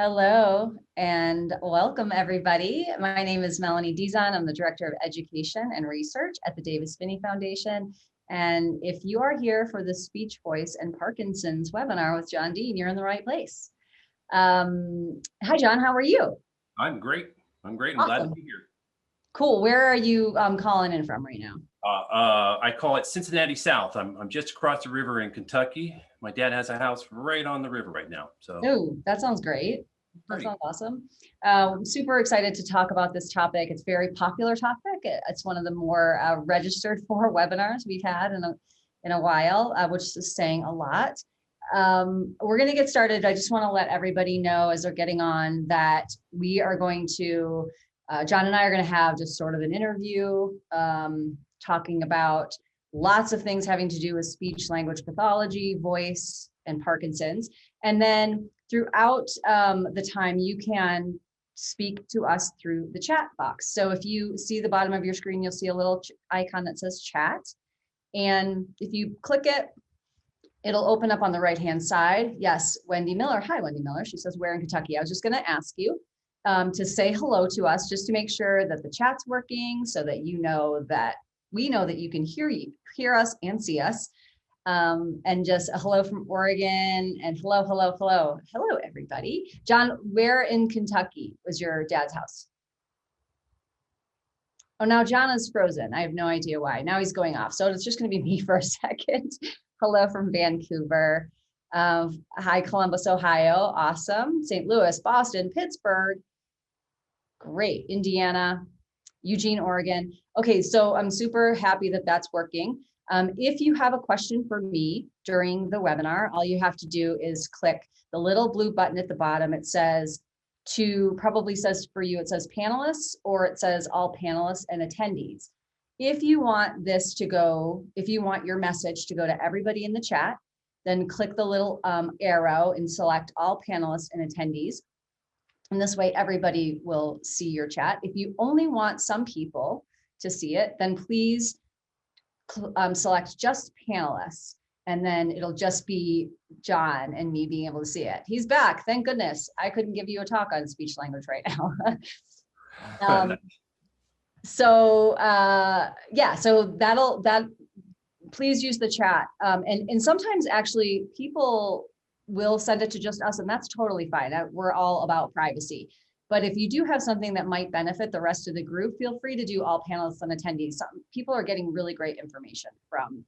Hello and welcome everybody. My name is Melanie Dizon. I'm the Director of Education and Research at the Davis Phinney Foundation. And if you are here for the Speech, Voice, and Parkinson's webinar with John Dean, you're in the right place. Hi, John, how are you? I'm great. I'm Awesome. glad to be here. Cool. Where are you calling in from right now? I call it Cincinnati South. I'm just across the river in Kentucky. My dad has a house right on the river right now. So oh, that sounds great. That sounds awesome. I'm super excited to talk about this topic. It's a very popular topic. It's one of the more registered for webinars we've had in a while, which is saying a lot. We're going to get started. I just want to let everybody know as they're getting on that we are going to, John and I are going to have just sort of an interview talking about lots of things having to do with speech language pathology, voice, and Parkinson's. And then throughout the time, you can speak to us through the chat box. So if you see the bottom of your screen, you'll see a little icon that says chat. And if you click it, it'll open up on the right-hand side. Yes, Wendy Miller. Hi, Wendy Miller. She says, where in Kentucky? I was just going to ask you to say hello to us, just to make sure that the chat's working so that you know that we know that you can hear us and see us. And just a hello from Oregon and hello, everybody. John, where in Kentucky was your dad's house? Oh, now John is frozen. I have no idea why. Now he's going off. So it's just going to be me for a second. Hello from Vancouver. Hi, Columbus, Ohio. Awesome. St. Louis, Boston, Pittsburgh. Great. Indiana, Eugene, Oregon. Okay, so I'm super happy that that's working. If you have a question for me during the webinar, all you have to do is click the little blue button at the bottom. It says probably says for you, it says panelists, or it says all panelists and attendees. If you want this to go, if you want your message to go to everybody in the chat, then click the little arrow and select all panelists and attendees. And this way everybody will see your chat. If you only want some people to see it, then please select just panelists, and then it'll just be John and me being able to see it. He's back, thank goodness. I couldn't give you a talk on speech language right now. So please use the chat. And sometimes actually people will send it to just us, and that's totally fine. We're all about privacy. But if you do have something that might benefit the rest of the group, feel free to do all panelists and attendees. Some people are getting really great information from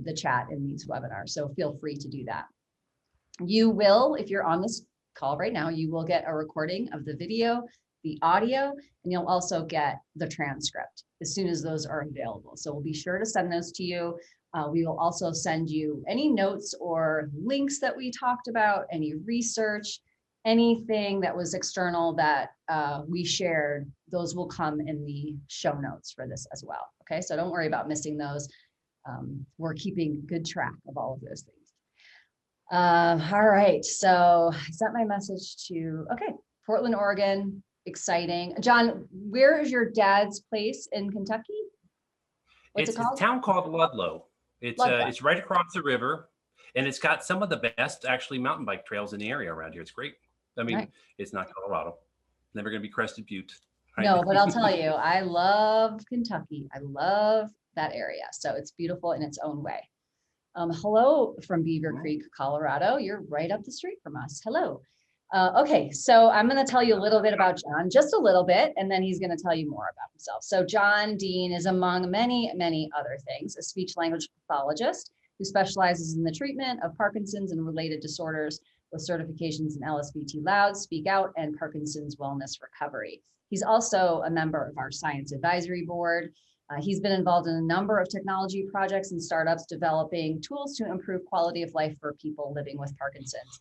the chat in these webinars, so feel free to do that. You will, if you're on this call right now, you will get a recording of the video, the audio, and you'll also get the transcript as soon as those are available. So we'll be sure to send those to you. We will also send you any notes or links that we talked about, any research, anything that was external that we shared. Those will come in the show notes for this as well. Okay, so don't worry about missing those. We're keeping good track of all of those things. All right, so I sent my message to, okay, Portland, Oregon, exciting. John, where is your dad's place in Kentucky? What's it called? It's a town called Ludlow. It's right across the river, and it's got some of the best actually mountain bike trails in the area around here. It's great. I mean, It's not Colorado. Never going to be Crested Butte. Right? No, but I'll tell you, I love Kentucky. I love that area. So it's beautiful in its own way. Hello from Beaver Creek, Colorado. You're right up the street from us. Hello. Okay, so I'm going to tell you a little bit about John, just a little bit, and then he's going to tell you more about himself. So John Dean is, among many, many other things, a speech language pathologist who specializes in the treatment of Parkinson's and related disorders with certifications in LSVT Loud, Speak Out, and Parkinson's Wellness Recovery. He's also a member of our Science Advisory Board. He's been involved in a number of technology projects and startups developing tools to improve quality of life for people living with Parkinson's.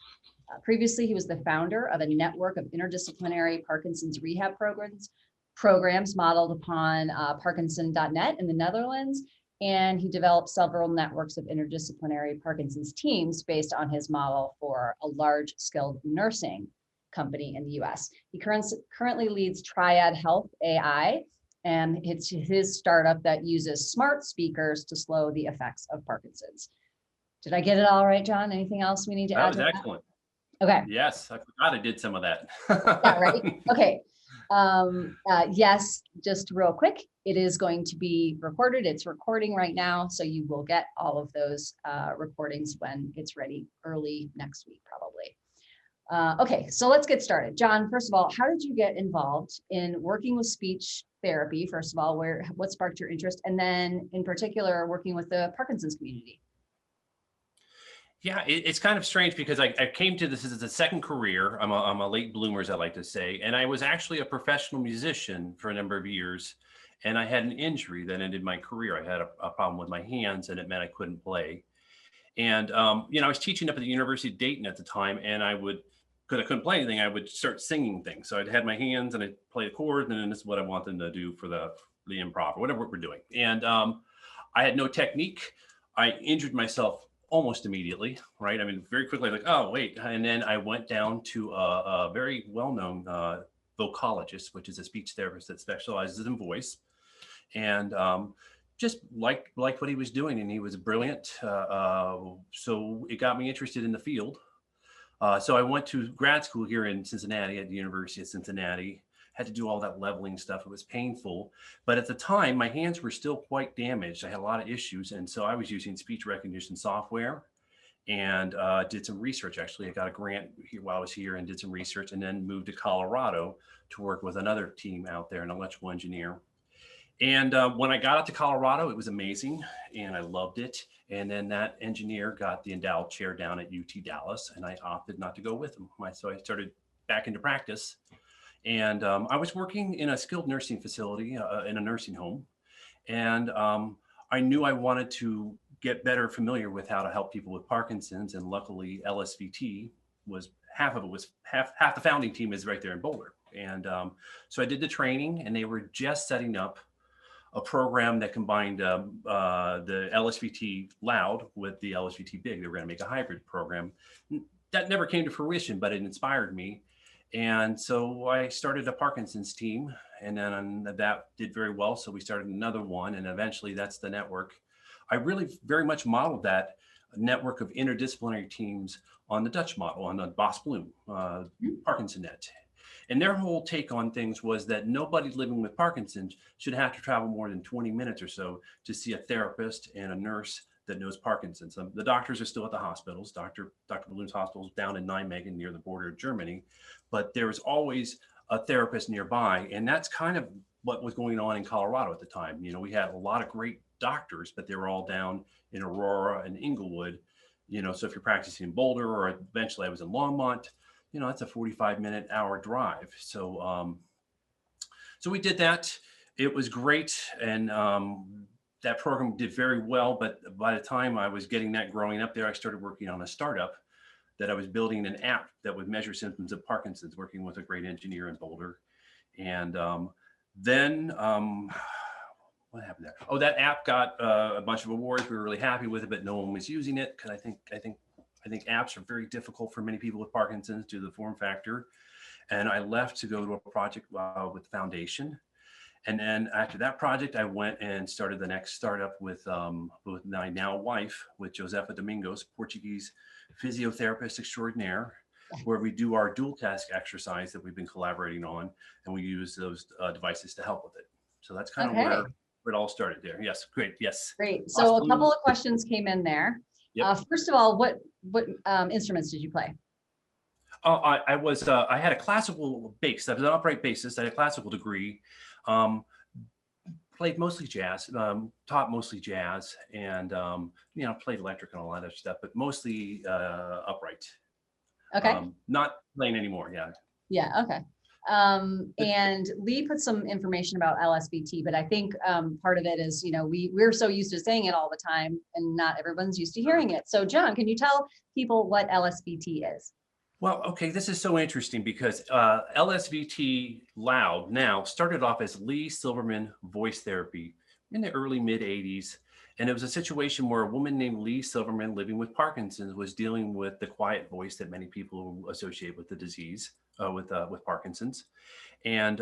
Previously, he was the founder of a network of interdisciplinary Parkinson's rehab programs modeled upon Parkinson.net in the Netherlands, and he developed several networks of interdisciplinary Parkinson's teams based on his model for a large skilled nursing company in the US. He currently leads Triad Health AI, and it's his startup that uses smart speakers to slow the effects of Parkinson's. Did I get it all right, John? Anything else we need to add to that? Excellent. Okay. Yes, I forgot I did some of that. Yeah, right. Okay. Yes, just real quick, it is going to be recorded. It's recording right now. So you will get all of those recordings when it's ready early next week, probably. Okay, so let's get started. John, first of all, how did you get involved in working with speech therapy? First of all, what sparked your interest? And then in particular, working with the Parkinson's community? Yeah, it's kind of strange because I came to this as a second career. I'm a late bloomer, as I like to say. And I was actually a professional musician for a number of years. And I had an injury that ended my career. I had a problem with my hands, and it meant I couldn't play. And, I was teaching up at the University of Dayton at the time, and because I couldn't play anything, I would start singing things. So I'd had my hands and I'd play the chords, and then this is what I wanted to do for the improv or whatever we're doing. And I had no technique. I injured myself almost immediately, right? I mean, very quickly, like, oh, wait. And then I went down to a very well-known vocalist, which is a speech therapist that specializes in voice. And just liked what he was doing, and he was brilliant. So it got me interested in the field. So I went to grad school here in Cincinnati at the University of Cincinnati. Had to do all that leveling stuff. It was painful, but at the time my hands were still quite damaged. I had a lot of issues, and so I was using speech recognition software and did some research. Actually, I got a grant here while I was here and did some research, and then moved to Colorado to work with another team out there, an electrical engineer. And when I got out to Colorado, it was amazing and I loved it. And then that engineer got the endowed chair down at UT Dallas, and I opted not to go with him. So I started back into practice. And I was working in a skilled nursing facility in a nursing home. And I knew I wanted to get better familiar with how to help people with Parkinson's. And luckily, LSVT was half the founding team is right there in Boulder. And so I did the training, and they were just setting up a program that combined the LSVT loud with the LSVT big. They were going to make a hybrid program. That never came to fruition, but it inspired me. And so I started a Parkinson's team, and then that did very well. So we started another one, and eventually that's the network. I really very much modeled that network of interdisciplinary teams on the Dutch model, on the Bos Bloom, ParkinsonNet. And their whole take on things was that nobody living with Parkinson's should have to travel more than 20 minutes or so to see a therapist and a nurse that knows Parkinson's. The doctors are still at the hospitals. Dr. Bloom's hospital is down in Nijmegen near the border of Germany, but there was always a therapist nearby. And that's kind of what was going on in Colorado at the time. We had a lot of great doctors, but they were all down in Aurora and Inglewood. So if you're practicing in Boulder, or eventually I was in Longmont, that's a 45-minute hour drive. So we did that. It was great. And that program did very well. But by the time I was getting that growing up there, I started working on a startup that I was building an app that would measure symptoms of Parkinson's, working with a great engineer in Boulder. And then what happened there? Oh, that app got a bunch of awards. We were really happy with it, but no one was using it because I think apps are very difficult for many people with Parkinson's due to the form factor. And I left to go to a project with the foundation. And then after that project, I went and started the next startup with my now wife, with Josefa Domingos, Portuguese physiotherapist extraordinaire, where we do our dual task exercise that we've been collaborating on. And we use those devices to help with it. So that's kind of where it all started there. Yes, great. Yes. Great. So a couple of questions came in there. Yep. First of all, what instruments did you play? I had a classical bass. I was an upright bassist. I had a classical degree. Played mostly jazz, taught mostly jazz, and played electric and all that other stuff, but mostly upright. Okay. Not playing anymore. Yeah. Yeah. Okay. And Lee put some information about LSVT, but I think part of it is, we're so used to saying it all the time, and not everyone's used to hearing it. So John, can you tell people what LSVT is? Well, okay, this is so interesting because LSVT Loud now started off as Lee Silverman Voice Therapy in the early mid-'80s. And it was a situation where a woman named Lee Silverman, living with Parkinson's, was dealing with the quiet voice that many people associate with the disease, with Parkinson's. And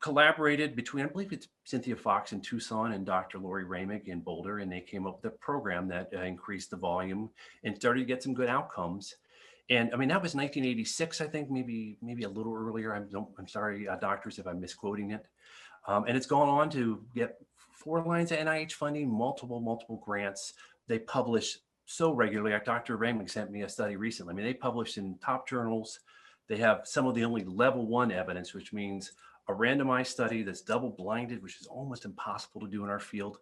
collaborated between, I believe it's Cynthia Fox in Tucson and Dr. Lori Ramick in Boulder. And they came up with a program that increased the volume and started to get some good outcomes. And I mean, that was 1986, I think, maybe a little earlier. I'm sorry, doctors, if I'm misquoting it. And it's gone on to get 4 lines of NIH funding, multiple grants. They publish so regularly. Like Dr. Ramig sent me a study recently. I mean, they published in top journals. They have some of the only level 1 evidence, which means a randomized study that's double blinded, which is almost impossible to do in our field.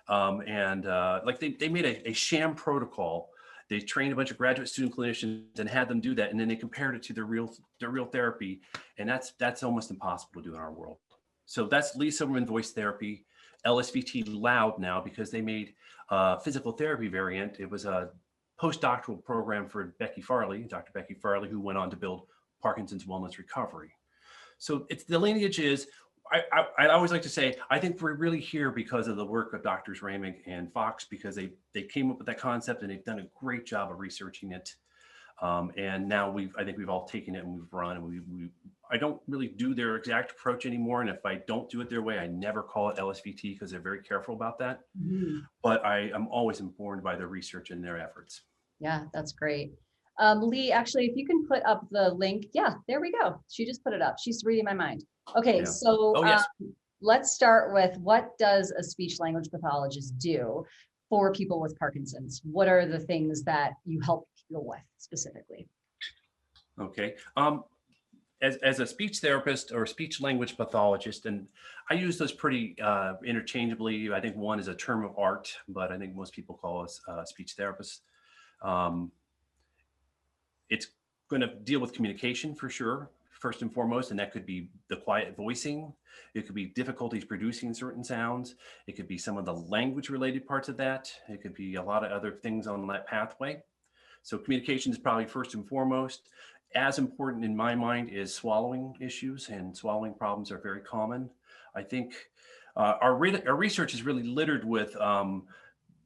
Like they made a sham protocol. They trained a bunch of graduate student clinicians and had them do that, and then they compared it to their real therapy, and that's almost impossible to do in our world. So that's Lee Silverman voice therapy, LSVT loud now, because they made a physical therapy variant. It was a postdoctoral program for Dr. Becky Farley, who went on to build Parkinson's Wellness Recovery. So it's the lineage is, I always like to say, I think we're really here because of the work of Doctors Ramig and Fox, because they came up with that concept and they've done a great job of researching it. And now I think we've all taken it and we've run, and I don't really do their exact approach anymore. And if I don't do it their way, I never call it LSVT because they're very careful about that. Mm-hmm. But I am always informed by their research and their efforts. Yeah, that's great. Lee, actually, if you can put up the link. Yeah, there we go. She just put it up. She's reading my mind. Okay, Yeah. so Oh, yes. Let's start with, what does a speech language pathologist do for people with Parkinson's? What are the things that you help people with specifically? Okay. As a speech therapist or speech language pathologist, and I use those pretty interchangeably. I think one is a term of art, but I think most people call us speech therapists. It's going to deal with communication for sure, first and foremost, and that could be the quiet voicing. It could be difficulties producing certain sounds. It could be some of the language related parts of that. It could be a lot of other things on that pathway. So communication is probably first and foremost. As important in my mind is swallowing issues, and swallowing problems are very common. I think our research is really littered with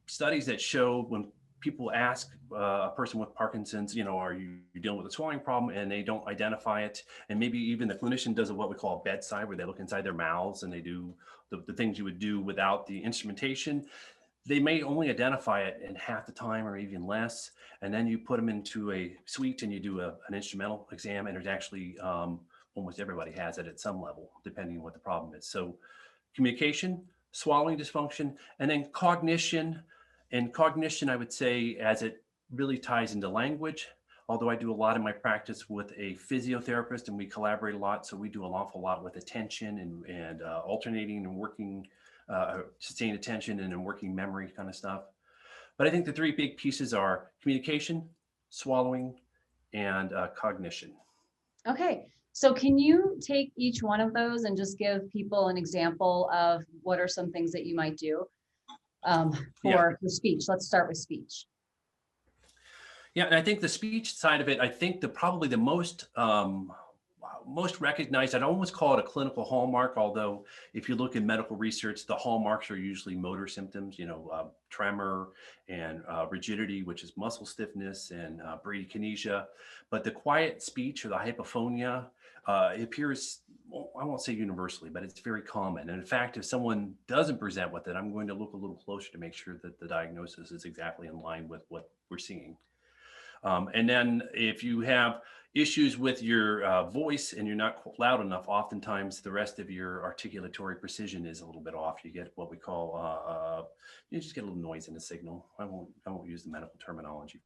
studies that show when people ask a person with Parkinson's, are you dealing with a swallowing problem, and they don't identify it, and maybe even the clinician does what we call a bedside, where they look inside their mouths and they do the things you would do without the instrumentation. They may only identify it in half the time or even less. And then you put them into a suite and you do an instrumental exam, and there's actually almost everybody has it at some level, depending on what the problem is. So communication, swallowing dysfunction, and then cognition. And cognition, I would say, as it really ties into language, although I do a lot in my practice with a physiotherapist and we collaborate a lot. So we do an awful lot with attention and alternating and working, sustained attention and working memory kind of stuff. But I think the 3 big pieces are communication, swallowing, and cognition. Okay, so can you take each one of those and just give people an example of what are some things that you might do for the speech? Let's start with speech. Yeah, and I think the speech side of it, I think probably the most recognized, I'd almost call it a clinical hallmark, although if you look in medical research, the hallmarks are usually motor symptoms, tremor and rigidity, which is muscle stiffness, and bradykinesia. But the quiet speech, or the hypophonia, it appears, well, I won't say universally, but it's very common. And in fact, if someone doesn't present with it, I'm going to look a little closer to make sure that the diagnosis is exactly in line with what we're seeing. And then if you have issues with your voice and you're not loud enough, oftentimes the rest of your articulatory precision is a little bit off. You get what we call, you just get a little noise in the signal. I won't use the medical terminology.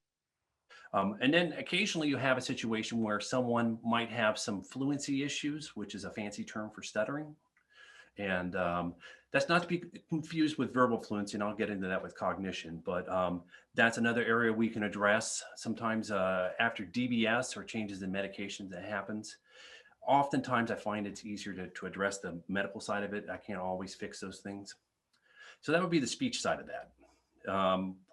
And then occasionally you have a situation where someone might have some fluency issues, which is a fancy term for stuttering. And that's not to be confused with verbal fluency, and I'll get into that with cognition, but that's another area we can address sometimes after DBS or changes in medications that happens. Oftentimes I find it's easier to address the medical side of it. I can't always fix those things. So that would be the speech side of that.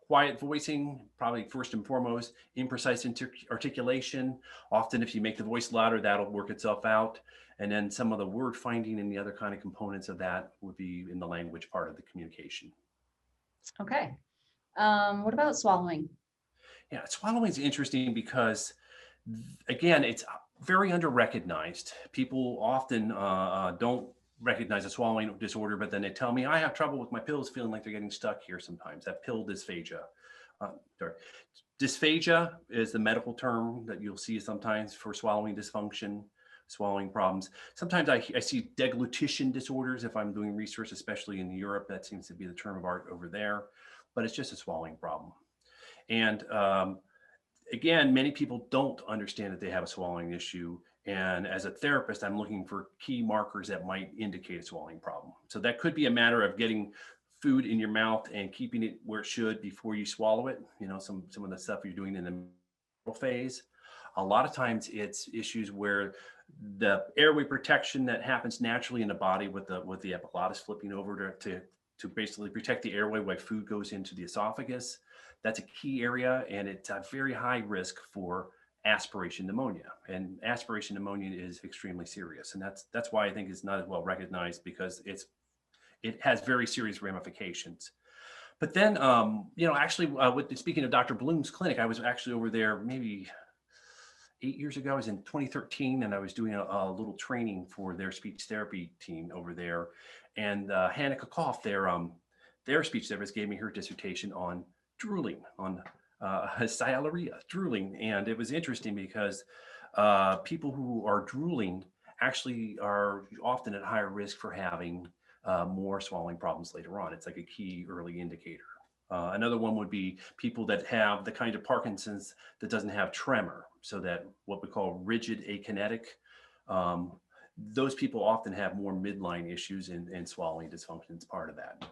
Quiet voicing, probably first and foremost. Imprecise articulation. Often if you make the voice louder, that'll work itself out. And then some of the word finding and the other kind of components of that would be in the language part of the communication. Okay. What about swallowing? Yeah, swallowing is interesting because, again, it's very under-recognized. People often don't recognize a swallowing disorder, but then they tell me I have trouble with my pills, feeling like they're getting stuck here sometimes. That pill dysphagia. Sorry. Dysphagia is the medical term that you'll see sometimes for swallowing dysfunction, swallowing problems. Sometimes I see deglutition disorders if I'm doing research, especially in Europe. That seems to be the term of art over there, but it's just a swallowing problem. And again, many people don't understand that they have a swallowing issue. And as a therapist, I'm looking for key markers that might indicate a swallowing problem. So that could be a matter of getting food in your mouth and keeping it where it should before you swallow it. You know, some of the stuff you're doing in the middle phase. A lot of times it's issues where the airway protection that happens naturally in the body with the epiglottis flipping over to basically protect the airway while food goes into the esophagus. That's a key area, and it's a very high risk for aspiration pneumonia. And aspiration pneumonia is extremely serious. And that's why I think it's not as well recognized, because it has very serious ramifications. But then, actually, speaking of Dr. Bloom's clinic, I was actually over there maybe 8 years ago. I was in 2013, and I was doing a little training for their speech therapy team over there. And Hannah Kokoff, their speech therapist, gave me her dissertation on drooling, on sialorrhea, drooling. And it was interesting because people who are drooling actually are often at higher risk for having more swallowing problems later on. It's like a key early indicator. Another one would be people that have the kind of Parkinson's that doesn't have tremor, so that what we call rigid akinetic. Those people often have more midline issues, and swallowing dysfunction is part of that.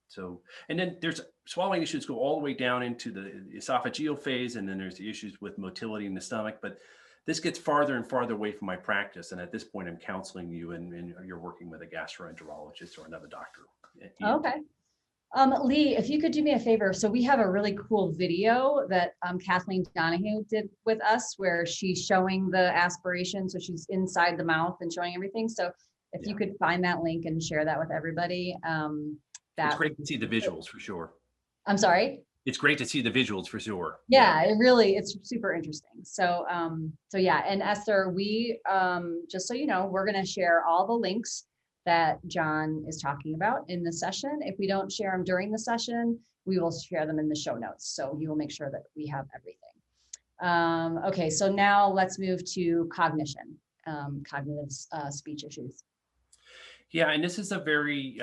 So, and then there's swallowing issues go all the way down into the esophageal phase, and then there's the issues with motility in the stomach. But this gets farther and farther away from my practice. And at this point, I'm counseling you, and you're working with a gastroenterologist or another doctor. Okay. Lee, if you could do me a favor. So we have a really cool video that Kathleen Donahue did with us, where she's showing the aspiration. So she's inside the mouth and showing everything. So if you could find that link and share that with everybody. It's great to see the visuals for sure. I'm sorry? It's great to see the visuals for sure. Yeah, it's super interesting. So, yeah. And Esther, we, just so you know, we're going to share all the links that John is talking about in the session. If we don't share them during the session, we will share them in the show notes. So you will make sure that we have everything. Okay, so now let's move to cognition, cognitive speech issues. Yeah, and this is a very,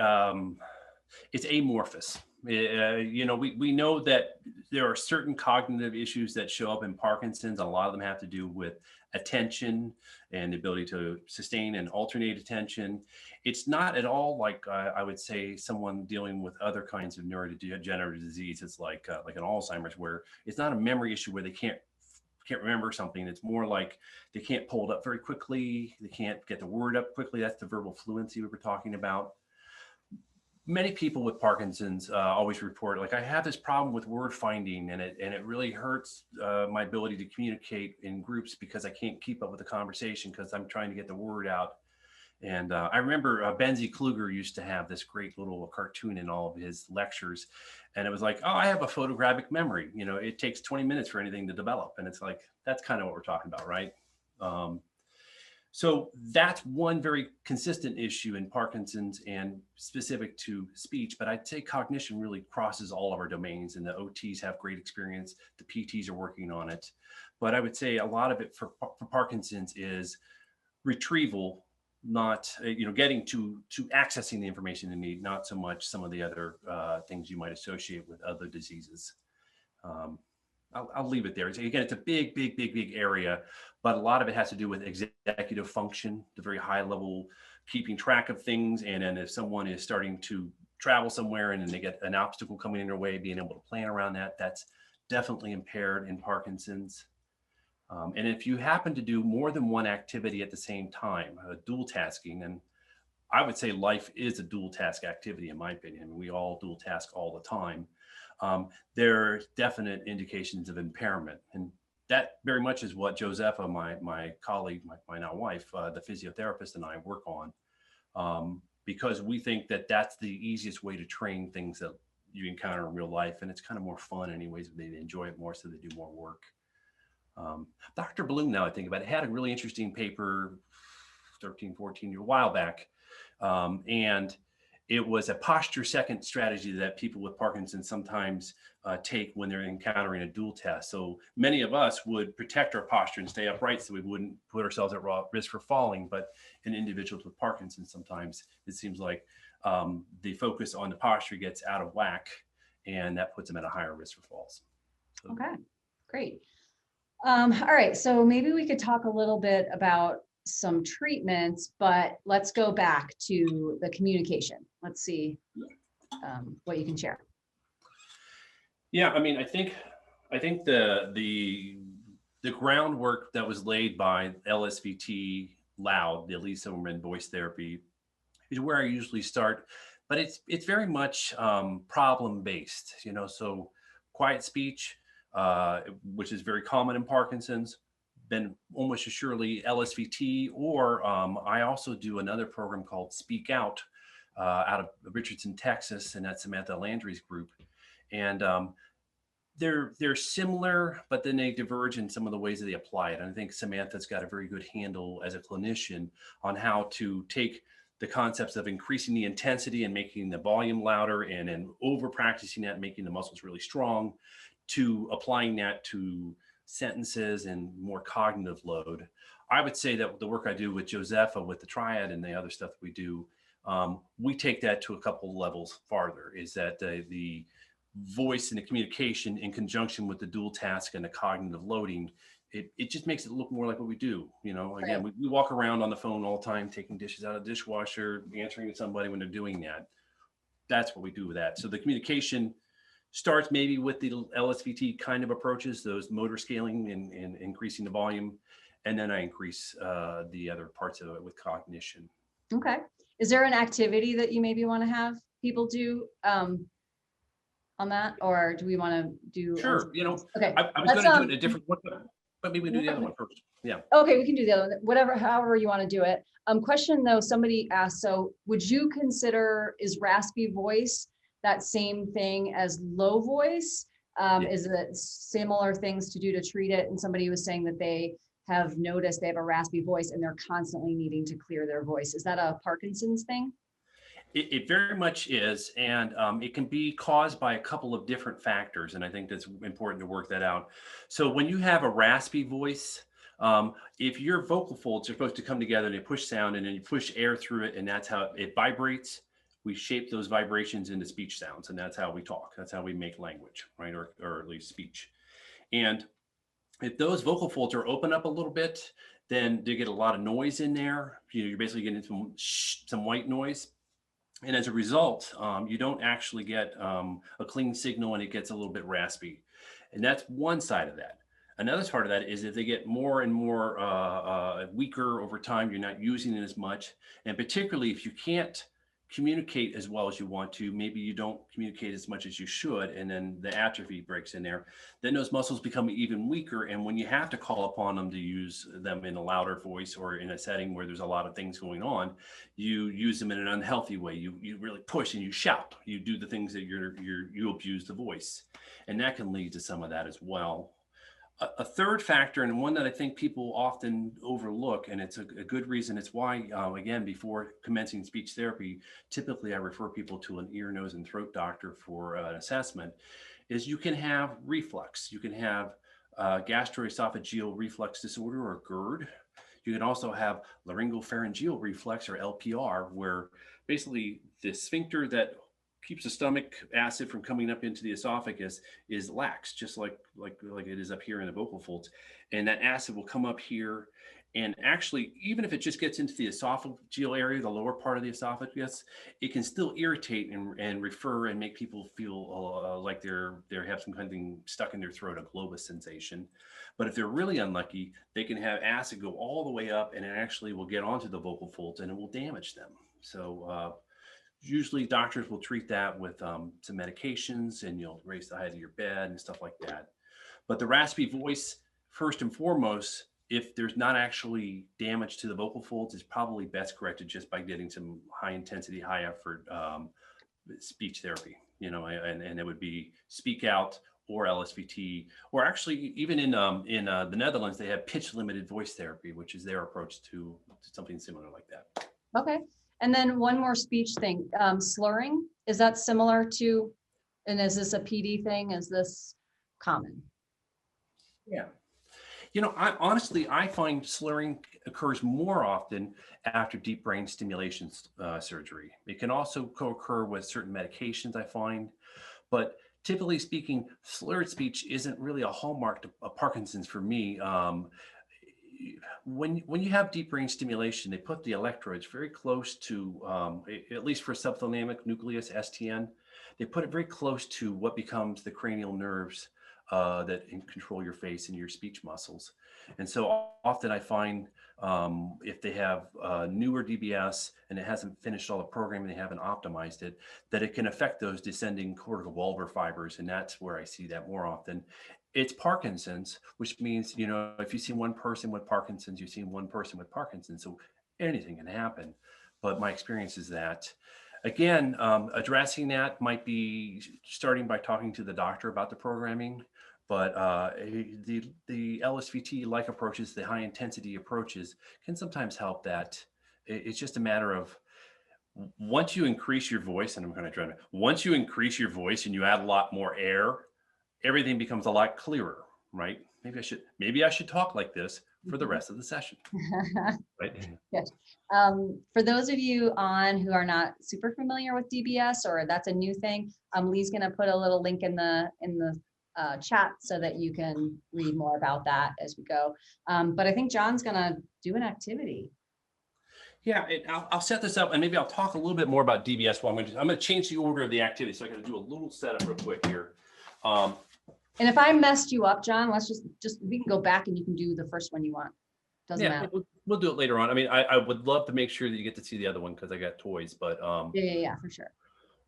it's amorphous. We know that there are certain cognitive issues that show up in Parkinson's. A lot of them have to do with attention and the ability to sustain and alternate attention. It's not at all like I would say someone dealing with other kinds of neurodegenerative disease. It's like an Alzheimer's, where it's not a memory issue where they can't remember something. It's more like they can't pull it up very quickly. They can't get the word up quickly. That's the verbal fluency we were talking about. Many people with Parkinson's always report, like, I have this problem with word finding, and it really hurts my ability to communicate in groups because I can't keep up with the conversation because I'm trying to get the word out. And I remember Benzie Kluger used to have this great little cartoon in all of his lectures, and it was like, oh, I have a photographic memory. It takes 20 minutes for anything to develop, and it's like, that's kind of what we're talking about, right? So that's one very consistent issue in Parkinson's and specific to speech, but I'd say cognition really crosses all of our domains, and the OTs have great experience. The PTs are working on it, but I would say a lot of it for Parkinson's is retrieval, not, getting to accessing the information you need, not so much some of the other things you might associate with other diseases. I'll leave it there. Again, it's a big area, but a lot of it has to do with executive function, the very high level, keeping track of things. And then if someone is starting to travel somewhere and then they get an obstacle coming in their way, being able to plan around that, that's definitely impaired in Parkinson's. And if you happen to do more than one activity at the same time, dual tasking, and I would say life is a dual task activity, in my opinion. I mean, we all dual task all the time. There are definite indications of impairment. And that very much is what Josepha, my colleague, my now wife, the physiotherapist, and I work on, because we think that that's the easiest way to train things that you encounter in real life. And it's kind of more fun anyways. They enjoy it more, so they do more work. Dr. Bloom, now I think about it, had a really interesting paper 13, 14 years, a while back, And it was a posture second strategy that people with Parkinson's sometimes take when they're encountering a dual test. So many of us would protect our posture and stay upright so we wouldn't put ourselves at risk for falling. But in individuals with Parkinson's, sometimes it seems like the focus on the posture gets out of whack, and that puts them at a higher risk for falls. So. Okay, great. All right, so maybe we could talk a little bit about some treatments, but let's go back to the communication. Let's see what you can share. Yeah, I mean, I think the groundwork that was laid by LSVT Loud, the Elise Silverman voice therapy, is where I usually start, but it's very much problem based, you know. So quiet speech, which is very common in Parkinson's, been almost assuredly LSVT, or I also do another program called Speak Out out of Richardson, Texas, and that's Samantha Landry's group. And they're similar, but then they diverge in some of the ways that they apply it. And I think Samantha's got a very good handle as a clinician on how to take the concepts of increasing the intensity and making the volume louder, and then over practicing that, making the muscles really strong, to applying that to sentences and more cognitive load. I would say that the work I do with Josepha, with the triad and the other stuff we do, we take that to a couple levels farther, is that the voice and the communication in conjunction with the dual task and the cognitive loading, it just makes it look more like what we do. You know, again, we walk around on the phone all the time, taking dishes out of the dishwasher, answering to somebody when they're doing that. That's what we do with that. So the communication starts maybe with the LSVT kind of approaches, those motor scaling and increasing the volume. And then I increase the other parts of it with cognition. Okay. Is there an activity that you maybe want to have people do on that, or do we want to do? Sure. You know, okay. I was going to do it a different one, but maybe we do the other one first. Yeah. Okay, we can do the other one, whatever, however you want to do it. Question though, somebody asked, so would you consider, is raspy voice that same thing as low voice? Yeah. Is it similar things to do to treat it? And somebody was saying that they have noticed they have a raspy voice and they're constantly needing to clear their voice. Is that a Parkinson's thing? It very much is, and it can be caused by a couple of different factors, and I think that's important to work that out. So when you have a raspy voice, if your vocal folds are supposed to come together and they push sound, and then you push air through it, and that's how it vibrates, we shape those vibrations into speech sounds, and that's how we talk. That's how we make language, right? Or at least speech. And if those vocal folds are open up a little bit, then they get a lot of noise in there. You know, you're basically getting some white noise. And as a result, you don't actually get a clean signal, and it gets a little bit raspy. And that's one side of that. Another part of that is if they get more and more weaker over time, you're not using it as much. And particularly if you can't communicate as well as you want to, maybe you don't communicate as much as you should, and then the atrophy breaks in there, then those muscles become even weaker. And when you have to call upon them to use them in a louder voice or in a setting where there's a lot of things going on, you use them in an unhealthy way. You really push and you shout, you do the things that you abuse the voice, and that can lead to some of that as well. A third factor, and one that I think people often overlook, and it's a good reason, it's why, again, before commencing speech therapy, typically I refer people to an ear, nose, and throat doctor for an assessment, is you can have reflux. You can have gastroesophageal reflux disorder, or GERD. You can also have laryngopharyngeal reflux, or LPR, where basically the sphincter that keeps the stomach acid from coming up into the esophagus is lax, just like it is up here in the vocal folds. And that acid will come up here. And actually, even if it just gets into the esophageal area, the lower part of the esophagus, it can still irritate and refer and make people feel like they have something stuck in their throat, a globus sensation. But if they're really unlucky, they can have acid go all the way up, and it actually will get onto the vocal folds and it will damage them. So usually doctors will treat that with some medications, and you'll raise the height of your bed and stuff like that. But the raspy voice, first and foremost, if there's not actually damage to the vocal folds, is probably best corrected just by getting some high intensity, high effort speech therapy, you know, and it would be Speak Out or LSVT, or actually even in the Netherlands, they have pitch limited voice therapy, which is their approach to something similar like that. Okay. And then one more speech thing, slurring, is that similar to, and is this a PD thing? Is this common? Yeah. You know, I find slurring occurs more often after deep brain stimulation surgery. It can also co-occur with certain medications, I find, but typically speaking, slurred speech isn't really a hallmark of Parkinson's for me. When you have deep brain stimulation, they put the electrodes very close to, at least for subthalamic nucleus (STN), they put it very close to what becomes the cranial nerves that control your face and your speech muscles. And so often I find if they have newer DBS and it hasn't finished all the programming, they haven't optimized it, that it can affect those descending corticobulbar fibers. And that's where I see that more often. It's Parkinson's, which means, you know, if you see one person with Parkinson's, you've seen one person with Parkinson's. So anything can happen. But my experience is that, again, addressing that might be starting by talking to the doctor about the programming. But the LSVT-like approaches, the high intensity approaches, can sometimes help that. It's just a matter of once you increase your voice, and I'm going to try to, once you increase your voice and you add a lot more air, everything becomes a lot clearer, right? Maybe I should talk like this for the rest of the session. Right? Good. For those of you on who are not super familiar with DBS, or that's a new thing, Lee's going to put a little link in the chat so that you can read more about that as we go. But I think John's going to do an activity. Yeah, I'll set this up and maybe I'll talk a little bit more about DBS. I'm going to change the order of the activity. So I got to do a little setup real quick here. And if I messed you up, John, let's just we can go back and you can do the first one you want. Doesn't matter. We'll do it later on. I mean, I would love to make sure that you get to see the other one because I got toys, but yeah, for sure.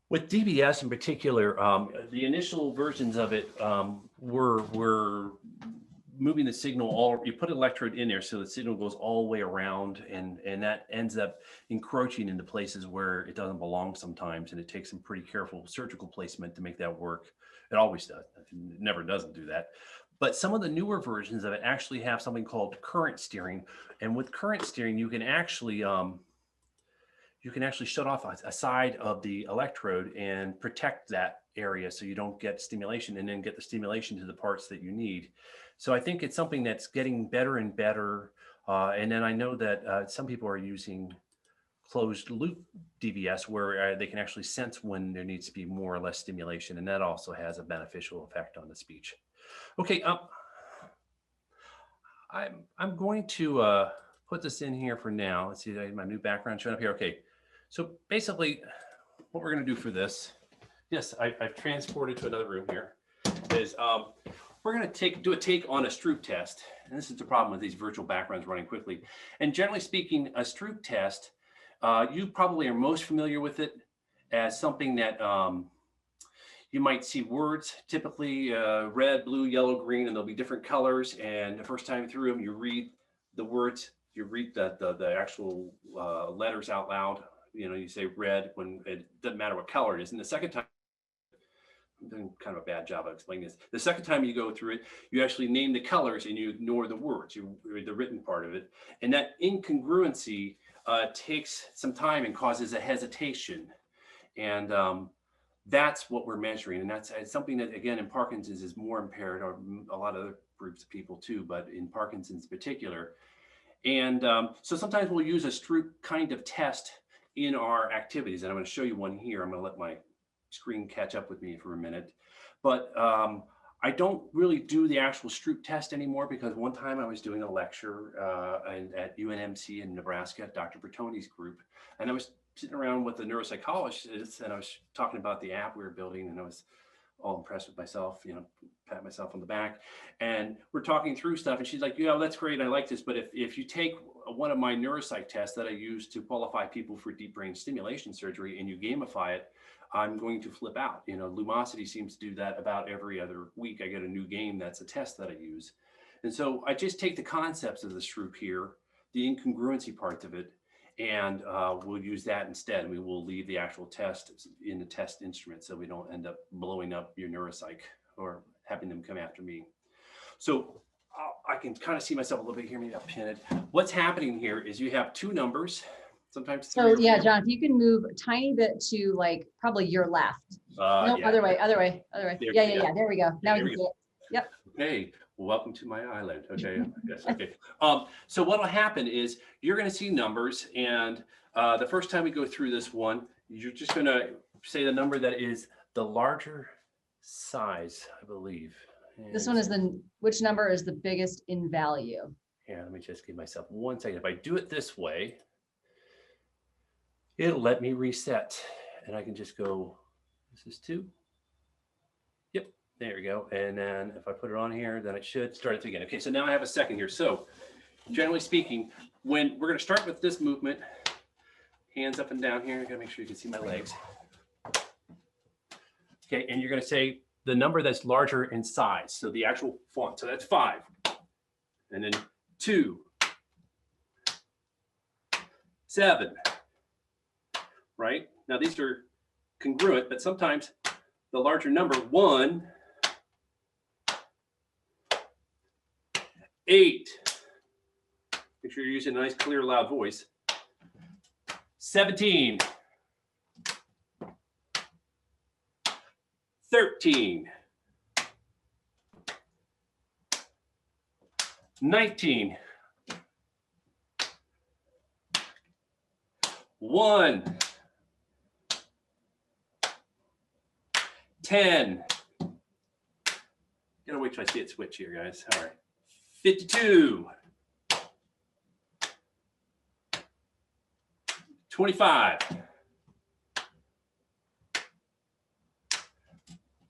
With DBS in particular, the initial versions of it were moving the signal you put an electrode in there so the signal goes all the way around, and that ends up encroaching into places where it doesn't belong sometimes, and it takes some pretty careful surgical placement to make that work. It always does. It never doesn't do that. But some of the newer versions of it actually have something called current steering, and with current steering, you can actually shut off a side of the electrode and protect that area so you don't get stimulation, and then get the stimulation to the parts that you need. So I think it's something that's getting better and better. And then I know that some people are using closed loop DBS where they can actually sense when there needs to be more or less stimulation. And that also has a beneficial effect on the speech. Okay, I'm going to put this in here for now. Let's see, my new background showing up here. Okay, so basically what we're going to do for this, yes, I've transported to another room here, is we're going to do a take on a Stroop test. And this is the problem with these virtual backgrounds running quickly. And generally speaking, a Stroop test, you probably are most familiar with it as something that you might see words, typically red, blue, yellow, green, and there'll be different colors. And the first time through them, you read the words, you read the actual letters out loud. You know, you say red when it doesn't matter what color it is. And the second time, I'm doing kind of a bad job of explaining this. The second time you go through it, you actually name the colors and you ignore the words, you read the written part of it. And that incongruency takes some time and causes a hesitation. And that's what we're measuring. And that's something that, again, in Parkinson's is more impaired, or a lot of other groups of people too, but in Parkinson's in particular. And so sometimes we'll use a Stroop kind of test in our activities. And I'm going to show you one here. I'm going to let my screen catch up with me for a minute. But I don't really do the actual Stroop test anymore, because one time I was doing a lecture at UNMC in Nebraska, Dr. Bertoni's group, and I was sitting around with the neuropsychologist, and I was talking about the app we were building, and I was all impressed with myself, you know, pat myself on the back. And we're talking through stuff, and she's like, yeah, that's great, I like this, but if you take one of my neuropsych tests that I use to qualify people for deep brain stimulation surgery and you gamify it, I'm going to flip out. You know, Lumosity seems to do that about every other week. I get a new game that's a test that I use. And so I just take the concepts of the Stroop here, the incongruency parts of it, and we'll use that instead. We will leave the actual test in the test instrument so we don't end up blowing up your neuropsych or having them come after me. So I can kind of see myself a little bit here. Maybe I'll pin it. What's happening here is you have two numbers, sometimes So 3 or yeah, 4. John, if you can move a tiny bit to like probably your left. No, Yeah. other way, other way, other way. There, Yeah, yeah. There we go. Now we There can we see go. it. Yep. Okay, welcome to my island. Okay, yes, okay. So what will happen is you're going to see numbers, and the first time we go through this one, you're just going to say the number that is the larger size, I believe. This And one is which number is the biggest in value? here, let me just give myself 1 second. If I do it this way, it'll let me reset, and I can just go, this is 2. Yep, there we go. And then if I put it on here, then it should start it again. Okay, so now I have a second here. So generally speaking, when we're going to start with this movement, hands up and down here, I gotta make sure you can see my legs. Okay, and you're going to say the number that's larger in size, so the actual font. So that's 5, and then 2, 7, right? Now these are congruent, but sometimes the larger number, 1, 8. Make sure you're using a nice, clear, loud voice. 17. 13. 19. 1. 10. Gotta wait till I see it switch here, guys. All right. 52. 25.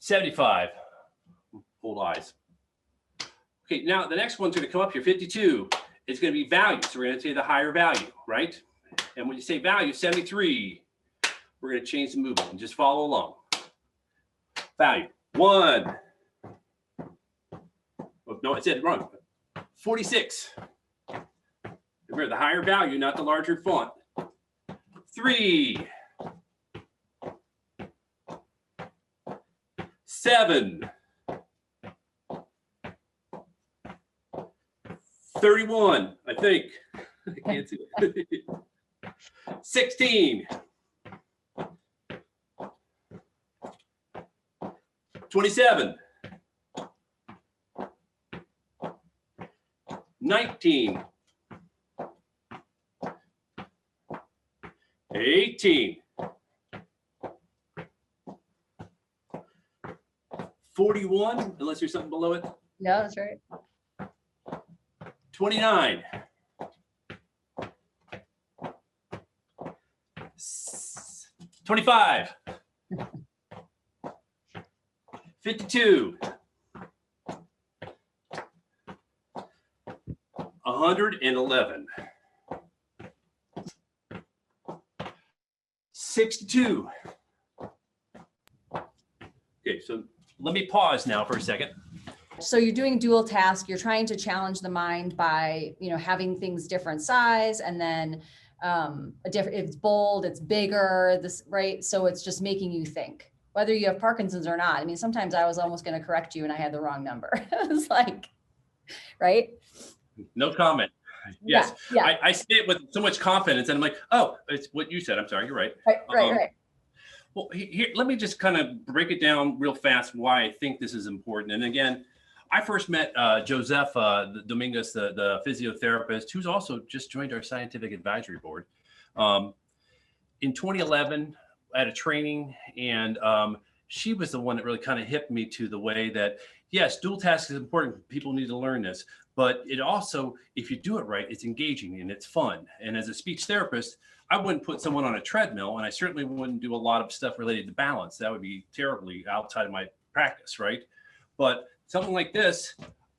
75. Hold eyes. Okay, now the next one's going to come up here. 52 is going to be value. So we're going to say the higher value, right? And when you say value, 73, we're going to change the movement and just follow along. Value, 1. Oh, no, it said wrong. 46. Remember, the higher value, not the larger font. 3. 7. 31, I think. I can't see it. 16. 27. 19. 18. 41, unless there's something below it. No, that's right. 29. 25. 52. 111. 62. Okay, so let me pause now for a second. So you're doing dual task. You're trying to challenge the mind by, having things different size, and then it's bold, it's bigger, right? So it's just making you think, whether you have Parkinson's or not. I mean, sometimes I was almost going to correct you and I had the wrong number. It was like, right? No comment. Yes. Yeah. I say it with so much confidence, and I'm like, oh, it's what you said. I'm sorry. You're right. Right. Well, here, let me just kind of break it down real fast why I think this is important. And again, I first met Joseph Dominguez, the physiotherapist, who's also just joined our scientific advisory board in 2011 at a training. And she was the one that really kind of hipped me to the way that, yes, dual task is important. People need to learn this. But it also, if you do it right, it's engaging and it's fun. And as a speech therapist, I wouldn't put someone on a treadmill, and I certainly wouldn't do a lot of stuff related to balance. That would be terribly outside of my practice, right? But something like this,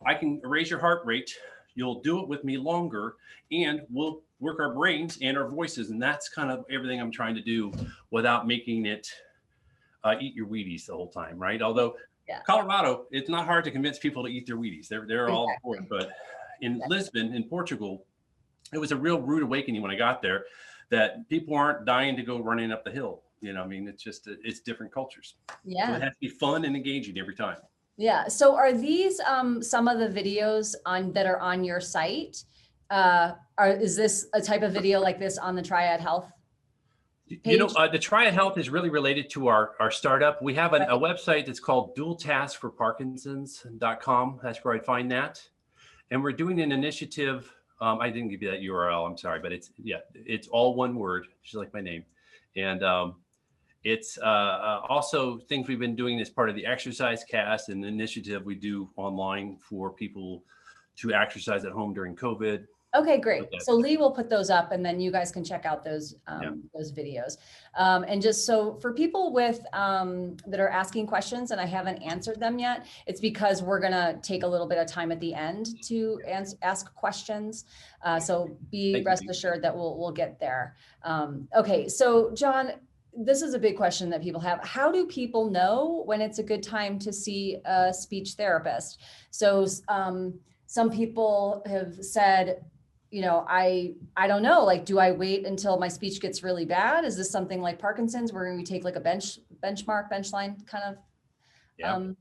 I can raise your heart rate. You'll do it with me longer, and we'll work our brains and our voices. And that's kind of everything I'm trying to do without making it eat your Wheaties the whole time, right? Although Colorado, it's not hard to convince people to eat their Wheaties. They're all for it. But in Lisbon, in Portugal, it was a real rude awakening when I got there that people aren't dying to go running up the hill. I mean, it's just, it's different cultures. Yeah. So it has to be fun and engaging every time. Yeah. So are these some of the videos that are on your site? is this a type of video like this on the Triad Health You know, page? the Triad Health is really related to our startup. We have a website that's called dualtaskforparkinsons.com. That's where I'd find that. And we're doing an initiative. I didn't give you that URL. I'm sorry, but it's all one word, just like my name. And it's also things we've been doing as part of the exercise cast and the initiative we do online for people to exercise at home during COVID. Okay, great. So Lee will put those up and then you guys can check out those videos. And just so for people with that are asking questions and I haven't answered them yet, it's because we're gonna take a little bit of time at the end to ask questions. So rest assured that we'll get there. Okay, so John, this is a big question that people have. How do people know when it's a good time to see a speech therapist? So some people have said, you know, I don't know, like, do I wait until my speech gets really bad? Is this something like Parkinson's where we take like a benchline kind of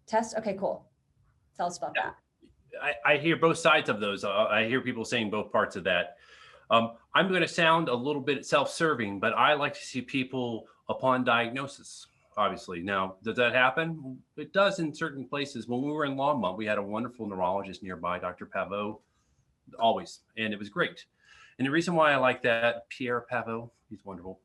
test? Okay, cool. Tell us about that. I hear both sides of those. I hear people saying both parts of that. I'm going to sound a little bit self-serving, but I like to see people upon diagnosis, obviously. Now, does that happen? It does in certain places. When we were in Longmont, we had a wonderful neurologist nearby, Dr. Pavot, always, and it was great. And the reason why I like that, Pierre Pavot, he's wonderful,